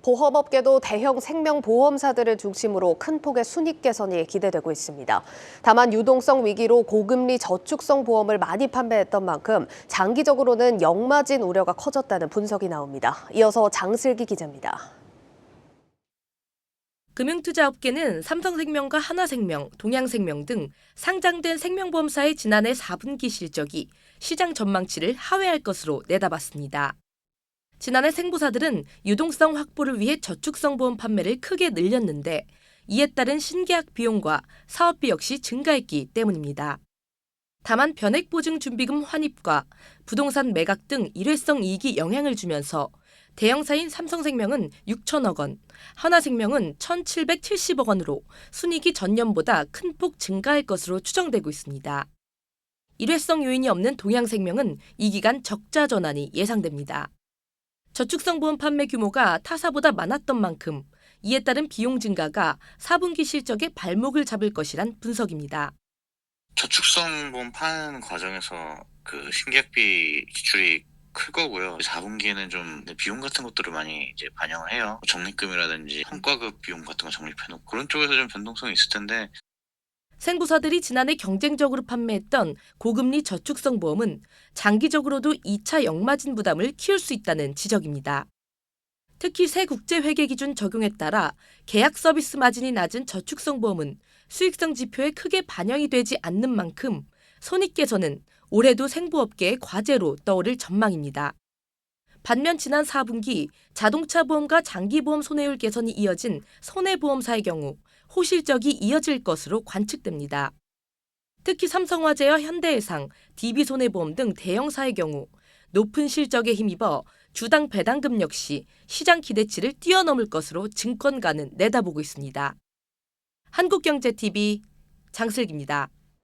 보험업계도 대형 생명보험사들을 중심으로 큰 폭의 순이익 개선이 기대되고 있습니다. 다만 유동성 위기로 고금리 저축성 보험을 많이 판매했던 만큼 장기적으로는 역마진 우려가 커졌다는 분석이 나옵니다. 이어서 장슬기 기자입니다. 금융투자업계는 삼성생명과 하나생명, 동양생명 등 상장된 생명보험사의 지난해 4분기 실적이 시장 전망치를 하회할 것으로 내다봤습니다. 지난해 생보사들은 유동성 확보를 위해 저축성 보험 판매를 크게 늘렸는데 이에 따른 신계약 비용과 사업비 역시 증가했기 때문입니다. 다만 변액보증준비금 환입과 부동산 매각 등 일회성 이익이 영향을 주면서 대형사인 삼성생명은 6천억 원, 하나생명은 1,770억 원으로 순이익이 전년보다 큰 폭 증가할 것으로 추정되고 있습니다. 일회성 요인이 없는 동양생명은 이 기간 적자 전환이 예상됩니다. 저축성 보험 판매 규모가 타사보다 많았던 만큼 이에 따른 비용 증가가 4분기 실적에 발목을 잡을 것이란 분석입니다. 저축성 보험 파는 과정에서 그 신계약비 지출이 클 거고요. 4분기에는 좀 비용 같은 것들을 많이 이제 반영을 해요. 적립금이라든지 성과급 비용 같은 거 적립해놓고 그런 쪽에서 좀 변동성이 있을 텐데. 생보사들이 지난해 경쟁적으로 판매했던 고금리 저축성 보험은 장기적으로도 2차 역마진 부담을 키울 수 있다는 지적입니다. 특히 새 국제회계 기준 적용에 따라 계약 서비스 마진이 낮은 저축성 보험은 수익성 지표에 크게 반영이 되지 않는 만큼 손익 개선은 올해도 생보업계의 과제로 떠오를 전망입니다. 반면 지난 4분기 자동차 보험과 장기보험 손해율 개선이 이어진 손해보험사의 경우 호실적이 이어질 것으로 관측됩니다. 특히 삼성화재와 현대해상, DB손해보험 등 대형사의 경우 높은 실적에 힘입어 주당 배당금 역시 시장 기대치를 뛰어넘을 것으로 증권가는 내다보고 있습니다. 한국경제TV 장슬기입니다.